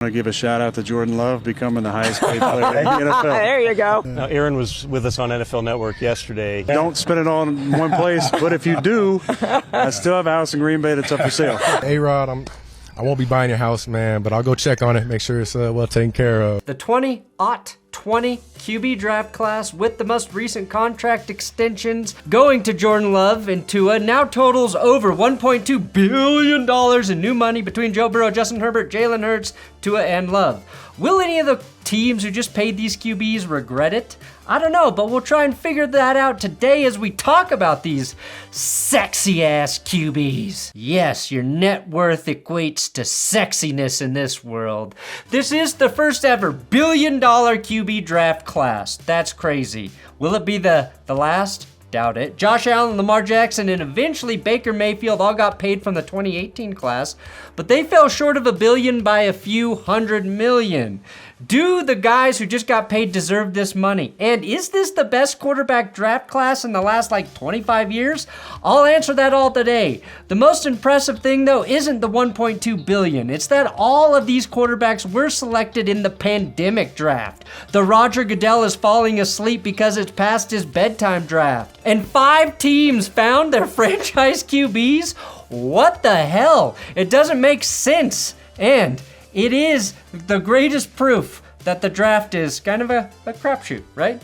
I want to give a shout out to Jordan Love becoming the highest paid player in the NFL. There you go. Now, Aaron was with us on NFL Network yesterday. Don't spend it all in one place, but if you do, I still have a house in Green Bay that's up for sale. A-Rod, I won't be buying your house, man, but I'll go check on it, make sure it's well taken care of. The 2020 QB draft class with the most recent contract extensions going to Jordan Love and Tua now totals over $1.2 billion in new money between Joe Burrow, Justin Herbert, Jalen Hurts, Tua, and Love. Will any of the teams who just paid these QBs regret it? I don't know, but we'll try and figure that out today as we talk about these sexy-ass QBs. Yes, your net worth equates to sexiness in this world. This is the first ever billion-dollar QB draft class. That's crazy. Will it be the last? Doubt it. Josh Allen, Lamar Jackson, and eventually Baker Mayfield all got paid from the 2018 class, but they fell short of $1 billion by a few $100 million. Do the guys who just got paid deserve this money? And is this the best quarterback draft class in the last 25 years? I'll answer that all today. The most impressive thing though isn't the $1.2 billion. It's that all of these quarterbacks were selected in the pandemic draft. The Roger Goodell is falling asleep because it's past his bedtime draft. And 5 teams found their franchise QBs? What the hell? It doesn't make sense. And it is the greatest proof that the draft is kind of a crapshoot, right?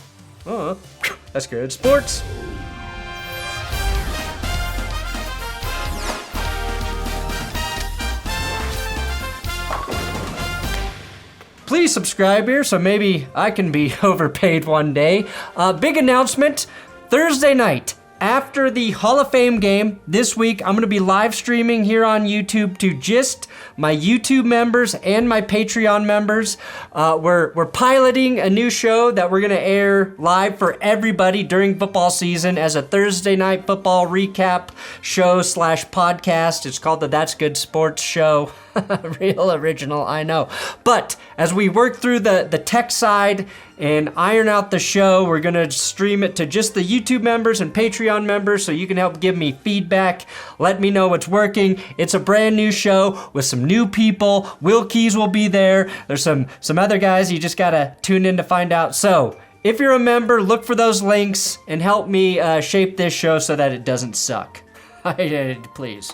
That's good. Sports. Please subscribe here so maybe I can be overpaid one day. Big announcement, Thursday night. After the Hall of Fame game this week, I'm going to be live streaming here on YouTube to just my YouTube members and my Patreon members. We're piloting a new show that we're going to air live for everybody during football season as a Thursday night football recap show / podcast. It's called the That's Good Sports Show. Real original, I know. But as we work through the tech side and iron out the show, we're going to stream it to just the YouTube members and Patreon members so you can help give me feedback. Let me know what's working. It's a brand new show with some new people. Will Keys will be there. There's some other guys you just got to tune in to find out. So if you're a member, look for those links and help me shape this show so that it doesn't suck. Please.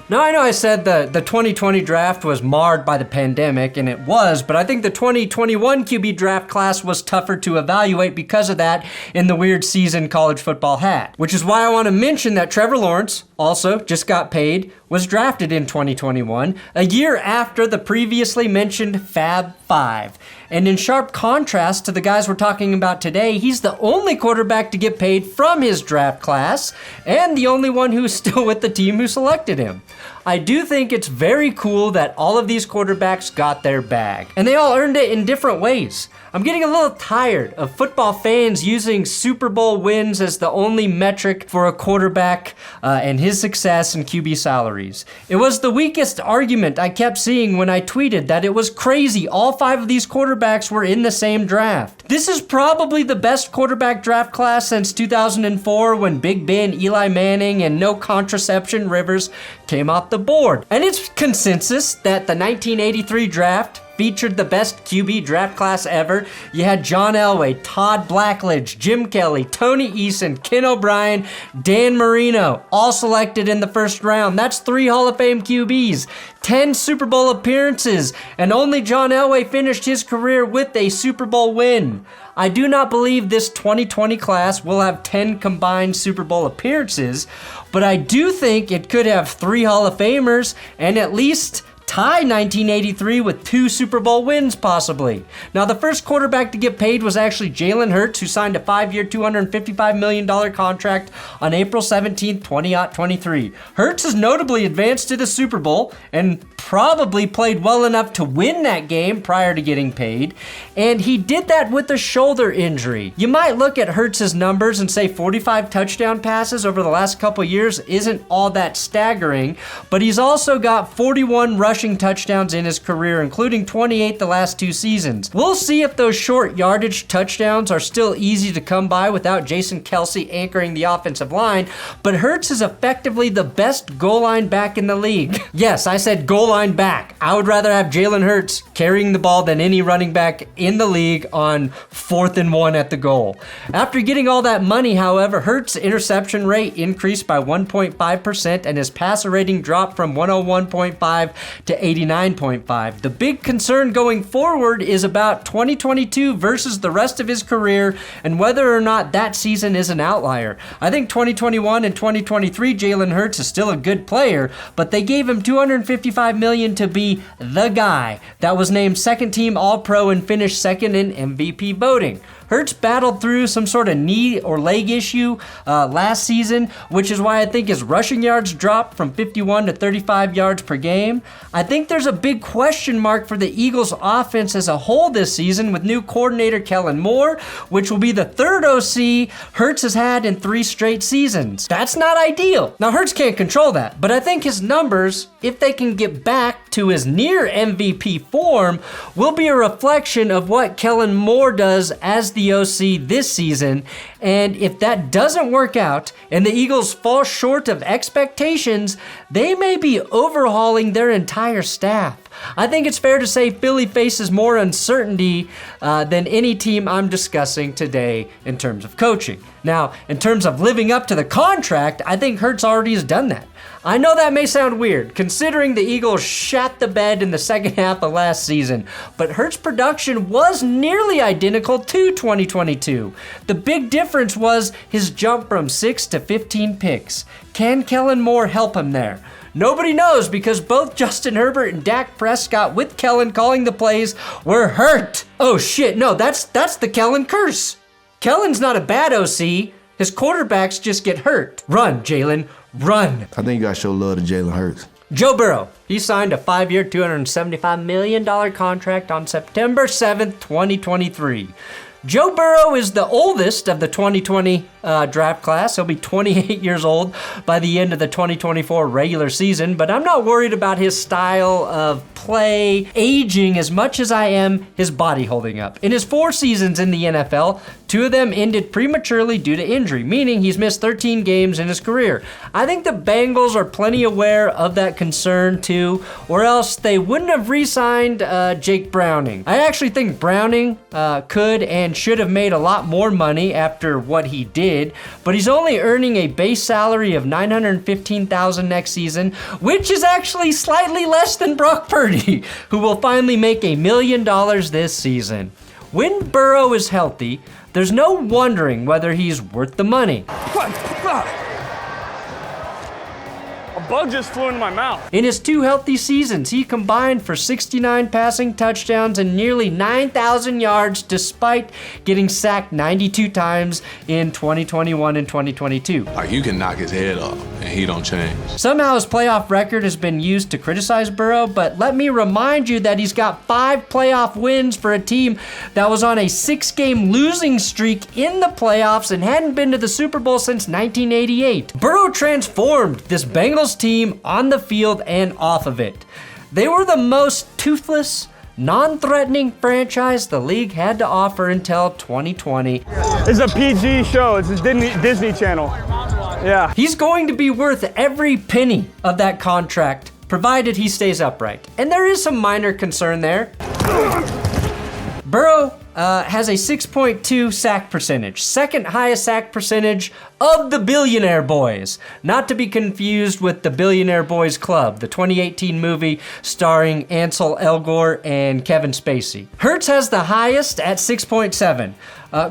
Now, I know I said the 2020 draft was marred by the pandemic, and it was, but I think the 2021 QB draft class was tougher to evaluate because of that in the weird season college football had. Which is why I want to mention that Trevor Lawrence, also just got paid, was drafted in 2021, a year after the previously mentioned Fab Five. And in sharp contrast to the guys we're talking about today, he's the only quarterback to get paid from his draft class, and the only one who's still with the team who selected him. I do think it's very cool that all of these quarterbacks got their bag, and they all earned it in different ways. I'm getting a little tired of football fans using Super Bowl wins as the only metric for a quarterback and his success in QB salaries. It was the weakest argument I kept seeing when I tweeted that it was crazy all 5 of these quarterbacks were in the same draft. This is probably the best quarterback draft class since 2004 when Big Ben, Eli Manning, and no contraception Rivers came off the board. And it's consensus that the 1983 draft featured the best QB draft class ever. You had John Elway, Todd Blackledge, Jim Kelly, Tony Eason, Ken O'Brien, Dan Marino, all selected in the first round. That's 3 Hall of Fame QBs, 10 Super Bowl appearances, and only John Elway finished his career with a Super Bowl win. I do not believe this 2020 class will have 10 combined Super Bowl appearances, but I do think it could have 3 Hall of Famers and at least tie 1983 with 2 Super Bowl wins, possibly. Now, the first quarterback to get paid was actually Jalen Hurts, who signed a 5-year, $255 million contract on April 17, 2023. Hurts has notably advanced to the Super Bowl and probably played well enough to win that game prior to getting paid, and he did that with a shoulder injury. You might look at Hurts' numbers and say 45 touchdown passes over the last couple years isn't all that staggering, but he's also got 41 rushing rushing touchdowns in his career, including 28 the last 2 seasons. We'll see if those short yardage touchdowns are still easy to come by without Jason Kelce anchoring the offensive line, but Hurts is effectively the best goal line back in the league. Yes, I said goal line back. I would rather have Jalen Hurts carrying the ball than any running back in the league on 4th and 1 at the goal. After getting all that money, however, Hurts' interception rate increased by 1.5% and his passer rating dropped from 101.5 to 89.5. The big concern going forward is about 2022 versus the rest of his career and whether or not that season is an outlier. I think 2021 and 2023 Jalen Hurts is still a good player, but they gave him $255 million to be the guy that was named second team All-Pro and finished second in MVP voting. Hurts battled through some sort of knee or leg issue last season, which is why I think his rushing yards dropped from 51 to 35 yards per game. I think there's a big question mark for the Eagles' offense as a whole this season with new coordinator Kellen Moore, which will be the 3rd OC Hurts has had in 3 straight seasons. That's not ideal. Now, Hurts can't control that, but I think his numbers, if they can get back to his near MVP form, will be a reflection of what Kellen Moore does as the OC this season. And if that doesn't work out and the Eagles fall short of expectations, they may be overhauling their entire staff. I think it's fair to say Philly faces more uncertainty than any team I'm discussing today in terms of coaching. Now, in terms of living up to the contract, I think Hurts already has done that. I know that may sound weird, considering the Eagles shat the bed in the second half of last season, but Hurts' production was nearly identical to 2022. The big difference was his jump from 6 to 15 picks. Can Kellen Moore help him there? Nobody knows because both Justin Herbert and Dak Prescott with Kellen calling the plays were hurt. Oh shit, no, that's the Kellen curse. Kellen's not a bad OC. His quarterbacks just get hurt. Run, Jalen, run. I think you got to show love to Jalen Hurts. Joe Burrow, he signed a 5-year, $275 million contract on September 7th, 2023. Joe Burrow is the oldest of the 2020 draft class. He'll be 28 years old by the end of the 2024 regular season, but I'm not worried about his style of play aging as much as I am his body holding up. In his 4 seasons in the NFL, 2 of them ended prematurely due to injury, meaning he's missed 13 games in his career. I think the Bengals are plenty aware of that concern too, or else they wouldn't have re-signed Jake Browning. I actually think Browning could and should have made a lot more money after what he did, but he's only earning a base salary of $915,000 next season, which is actually slightly less than Brock Purdy, who will finally make $1 million this season. When Burrow is healthy, there's no wondering whether he's worth the money. A bug just flew into my mouth. In his 2 healthy seasons, he combined for 69 passing touchdowns and nearly 9,000 yards despite getting sacked 92 times in 2021 and 2022. Like, you can knock his head off and he don't change. Somehow his playoff record has been used to criticize Burrow, but let me remind you that he's got 5 playoff wins for a team that was on a 6-game losing streak in the playoffs and hadn't been to the Super Bowl since 1988. Burrow transformed this Bengals team on the field and off of it. They were the most toothless, non-threatening franchise the league had to offer until 2020. It's a PG show. It's a Disney Channel. Yeah. He's going to be worth every penny of that contract, provided he stays upright. And there is some minor concern there. Burrow has a 6.2 sack percentage, second highest sack percentage of the Billionaire Boys. Not to be confused with the Billionaire Boys Club, the 2018 movie starring Ansel Elgort and Kevin Spacey. Hurts has the highest at 6.7.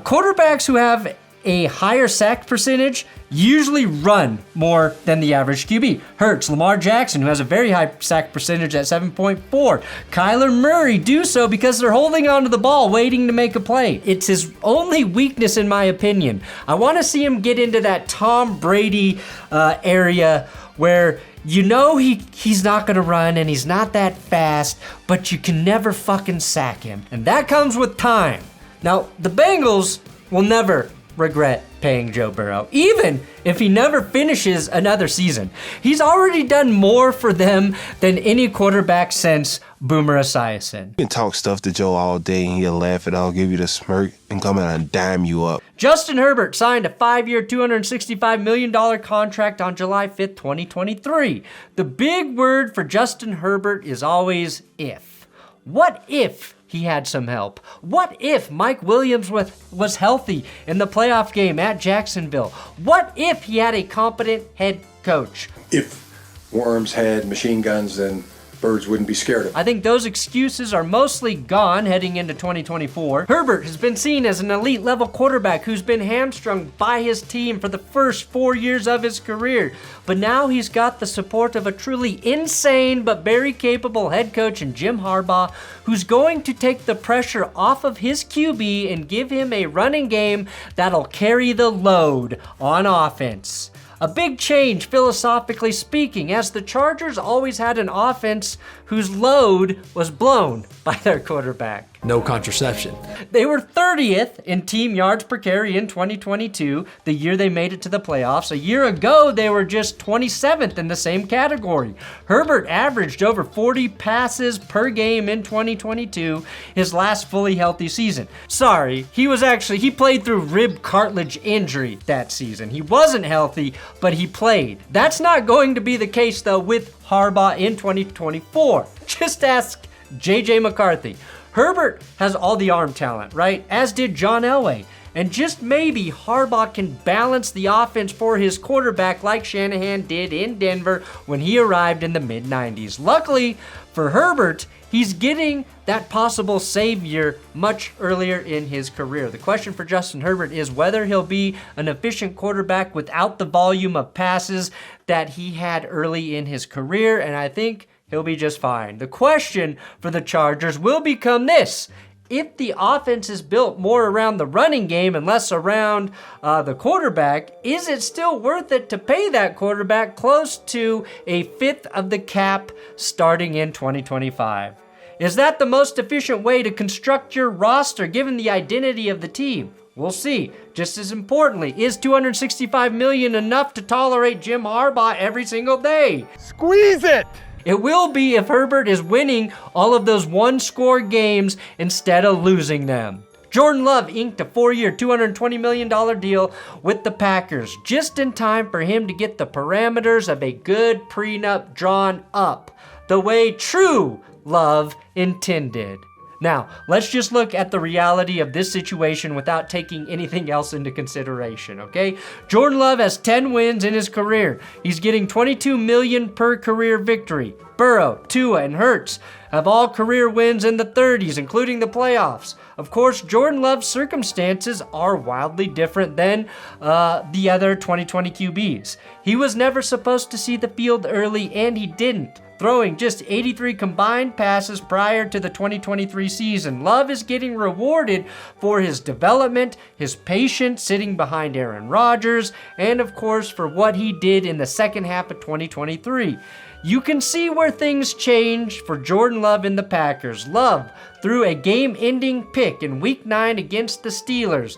Quarterbacks who have a higher sack percentage usually run more than the average QB. Hurts, Lamar Jackson, who has a very high sack percentage at 7.4. Kyler Murray do so because they're holding onto the ball, waiting to make a play. It's his only weakness, in my opinion. I want to see him get into that Tom Brady area where you know he's not going to run and he's not that fast, but you can never fucking sack him. And that comes with time. Now, the Bengals will never regret paying Joe Burrow, even if he never finishes another season. He's already done more for them than any quarterback since Boomer Esiason. You can talk stuff to Joe all day and he'll laugh it off, give you the smirk, and come out and dime you up. Justin Herbert signed a 5-year, $265 million contract on July 5th, 2023. The big word for Justin Herbert is always if. What if he had some help? What if Mike Williams was healthy in the playoff game at Jacksonville? What if he had a competent head coach? If Worms had machine guns, then birds wouldn't be scared of him. I think those excuses are mostly gone heading into 2024. Herbert has been seen as an elite level quarterback who's been hamstrung by his team for the first 4 years of his career. But now he's got the support of a truly insane but very capable head coach in Jim Harbaugh, who's going to take the pressure off of his QB and give him a running game that'll carry the load on offense. A big change, philosophically speaking, as the Chargers always had an offense whose load was blown by their quarterback. No contraception. They were 30th in team yards per carry in 2022, the year they made it to the playoffs. A year ago, they were just 27th in the same category. Herbert averaged over 40 passes per game in 2022, his last fully healthy season. Sorry, he played through rib cartilage injury that season. He wasn't healthy, but he played. That's not going to be the case, though, with Harbaugh in 2024. Just ask J.J. McCarthy. Herbert has all the arm talent, right? As did John Elway. And just maybe Harbaugh can balance the offense for his quarterback like Shanahan did in Denver when he arrived in the mid-90s. Luckily for Herbert, he's getting that possible savior much earlier in his career. The question for Justin Herbert is whether he'll be an efficient quarterback without the volume of passes that he had early in his career, and I think he'll be just fine. The question for the Chargers will become this: if the offense is built more around the running game and less around the quarterback, is it still worth it to pay that quarterback close to a fifth of the cap starting in 2025? Is that the most efficient way to construct your roster given the identity of the team? We'll see. Just as importantly, is $265 million enough to tolerate Jim Harbaugh every single day? Squeeze it! It will be if Herbert is winning all of those one-score games instead of losing them. Jordan Love inked a 4-year, $220 million deal with the Packers, just in time for him to get the parameters of a good prenup drawn up, the way true Love intended. Now, let's just look at the reality of this situation without taking anything else into consideration, okay? Jordan Love has 10 wins in his career. He's getting $22 million per career victory. Burrow, Tua, and Hurts have all career wins in the 30s, including the playoffs. Of course, Jordan Love's circumstances are wildly different than the other 2020 QBs. He was never supposed to see the field early, and he didn't, throwing just 83 combined passes prior to the 2023 season. Love is getting rewarded for his development, his patience sitting behind Aaron Rodgers, and of course for what he did in the second half of 2023. You can see where things changed for Jordan Love in the Packers. Love threw a game-ending pick in Week 9 against the Steelers.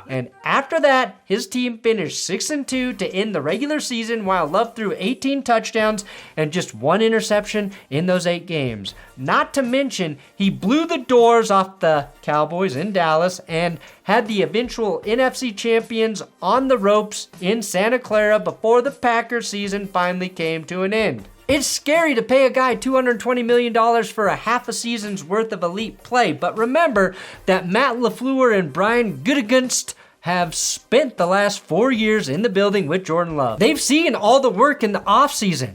And after that, his team finished 6-2 to end the regular season, while Love threw 18 touchdowns and just 1 interception in those 8 games. Not to mention, he blew the doors off the Cowboys in Dallas and had the eventual NFC champions on the ropes in Santa Clara before the Packers season finally came to an end. It's scary to pay a guy $220 million for a half a season's worth of elite play, but remember that Matt LaFleur and Brian Gutekunst have spent the last 4 years in the building with Jordan Love. They've seen all the work in the offseason,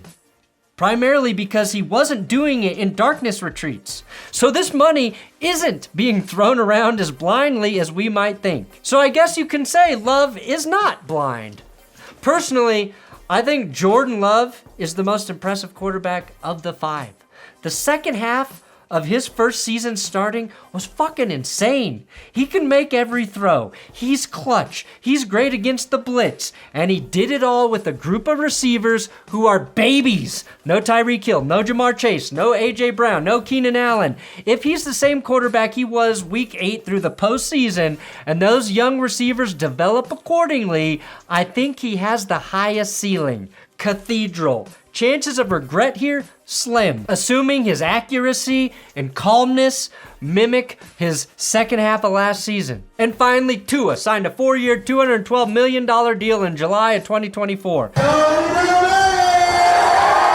primarily because he wasn't doing it in darkness retreats. So this money isn't being thrown around as blindly as we might think. So I guess you can say Love is not blind. Personally, I think Jordan Love is the most impressive quarterback of the 5. The second half of his first season starting was fucking insane. He can make every throw. He's clutch. He's great against the blitz. And he did it all with a group of receivers who are babies. No Tyreek Hill, no Jamar Chase, no A.J. Brown, no Keenan Allen. If he's the same quarterback he was week 8 through the postseason, and those young receivers develop accordingly, I think he has the highest ceiling. Cathedral. Chances of regret here, slim. Assuming his accuracy and calmness mimic his second half of last season. And finally, Tua signed a 4-year, $212 million deal in July of 2024.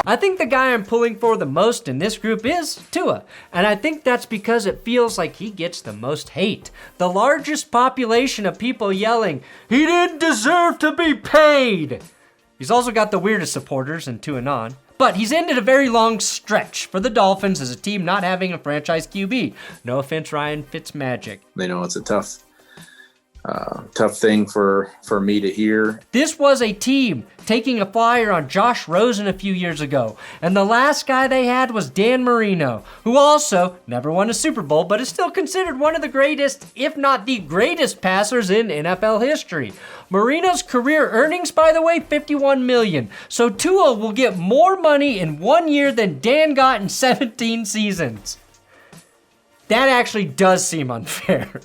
I think the guy I'm pulling for the most in this group is Tua, and I think that's because it feels like he gets the most hate. The largest population of people yelling, "He didn't deserve to be paid!" He's also got the weirdest supporters in Tua non. But he's ended a very long stretch for the Dolphins as a team not having a franchise QB. No offense, Ryan Fitzmagic. They know it's a tough thing for me to hear. This was a team taking a flyer on Josh Rosen a few years ago, and the last guy they had was Dan Marino, who also never won a Super Bowl, but is still considered one of the greatest, if not the greatest passers in NFL history. Marino's career earnings, by the way, $51 million. So Tua will get more money in 1 year than Dan got in 17 seasons. That actually does seem unfair.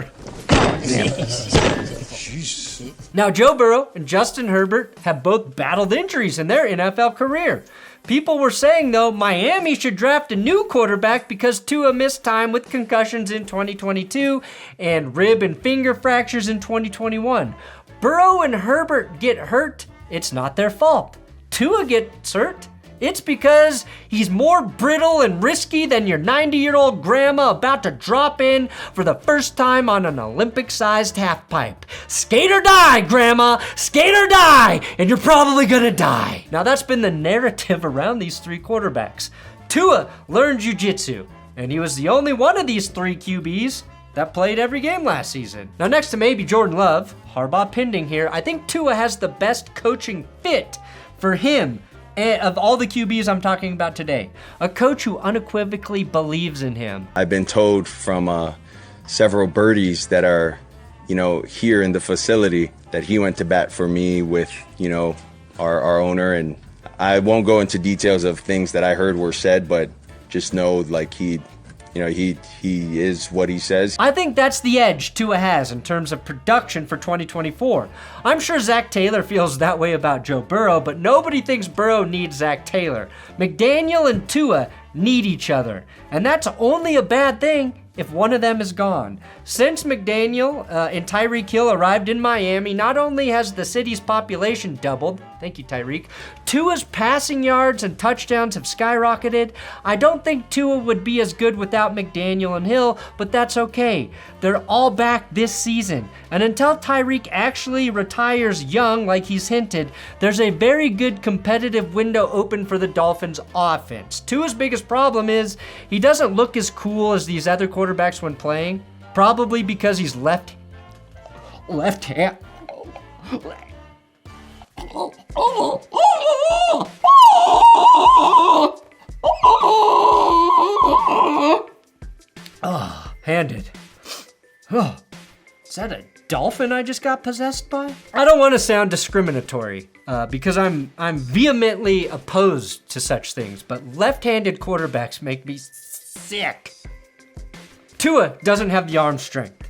Now, Joe Burrow and Justin Herbert have both battled injuries in their NFL career. People were saying, though, Miami should draft a new quarterback because Tua missed time with concussions in 2022 and rib and finger fractures in 2021. Burrow and Herbert get hurt, it's not their fault. Tua gets hurt, it's because he's more brittle and risky than your 90-year-old grandma about to drop in for the first time on an Olympic-sized halfpipe. Skate or die, grandma! Skate or die! And you're probably gonna die. Now that's been the narrative around these three quarterbacks. Tua learned jiu-jitsu, and he was the only one of these three QBs that played every game last season. Now next to maybe Jordan Love, Harbaugh pending here, I think Tua has the best coaching fit for him of all the QBs I'm talking about today. A coach who unequivocally believes in him. I've been told from several birdies that are, here in the facility that he went to bat for me with, our owner. And I won't go into details of things that I heard were said, but just know like he is what he says. I think that's the edge Tua has in terms of production for 2024. I'm sure Zach Taylor feels that way about Joe Burrow, but nobody thinks Burrow needs Zach Taylor. McDaniel and Tua need each other, and that's only a bad thing if one of them is gone. Since McDaniel and Tyreek Hill arrived in Miami, not only has the city's population doubled, thank you Tyreek, Tua's passing yards and touchdowns have skyrocketed. I don't think Tua would be as good without McDaniel and Hill, but that's okay. They're all back this season, and until Tyreek actually retires young like he's hinted, there's a very good competitive window open for the Dolphins offense. Tua's biggest problem is he doesn't look as cool as these other quarterbacks when playing, probably because he's left hand. Handed. Is that a dolphin I just got possessed by? I don't want to sound discriminatory because I'm vehemently opposed to such things, but left-handed quarterbacks make me sick. Tua doesn't have the arm strength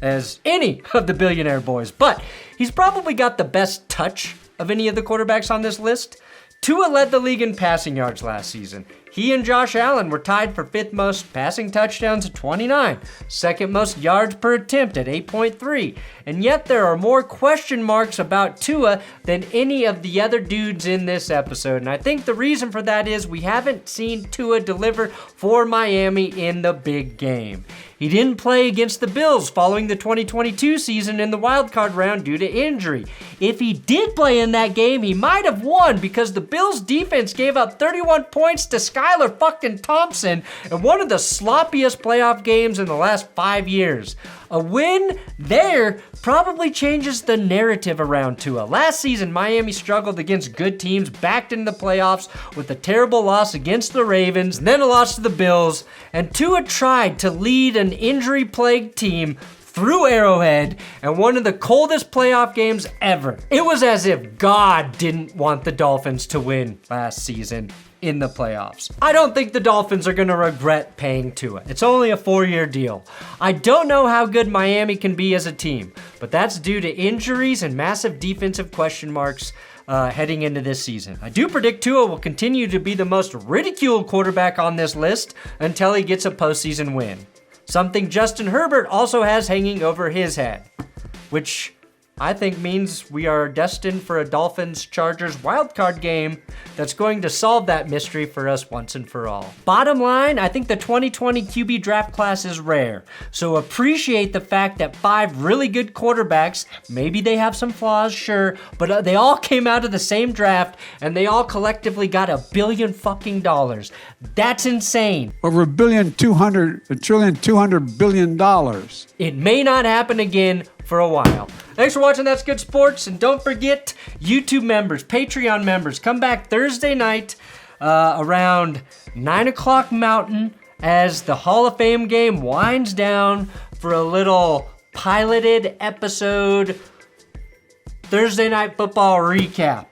as any of the billionaire boys, but he's probably got the best touch of any of the quarterbacks on this list. Tua led the league in passing yards last season. He and Josh Allen were tied for 5th most passing touchdowns at 29, 2nd most yards per attempt at 8.3, and yet there are more question marks about Tua than any of the other dudes in this episode, and I think the reason for that is we haven't seen Tua deliver for Miami in the big game. He didn't play against the Bills following the 2022 season in the wildcard round due to injury. If he did play in that game, he might have won because the Bills defense gave up 31 points to Skylar fucking Thompson in one of the sloppiest playoff games in the last 5 years. A win there probably changes the narrative around Tua. Last season, Miami struggled against good teams, backed into the playoffs with a terrible loss against the Ravens, and then a loss to the Bills, and Tua tried to lead an injury-plagued team through Arrowhead and one of the coldest playoff games ever. It was as if God didn't want the Dolphins to win last season in the playoffs. I don't think the Dolphins are going to regret paying Tua. It's only a 4-year deal. I don't know how good Miami can be as a team, but that's due to injuries and massive defensive question marks heading into this season. I do predict Tua will continue to be the most ridiculed quarterback on this list until he gets a postseason win. Something Justin Herbert also has hanging over his head, which I think means we are destined for a Dolphins-Chargers wildcard game that's going to solve that mystery for us once and for all. Bottom line, I think the 2020 QB draft class is rare, so appreciate the fact that 5 really good quarterbacks, maybe they have some flaws, sure, but they all came out of the same draft and they all collectively got $1 billion fucking dollars. That's insane. Over $1.2 trillion. It may not happen again for a while. Thanks for watching That's Good Sports, and don't forget, YouTube members, Patreon members, come back Thursday night around 9 o'clock Mountain as the Hall of Fame game winds down for a little piloted episode Thursday Night Football recap.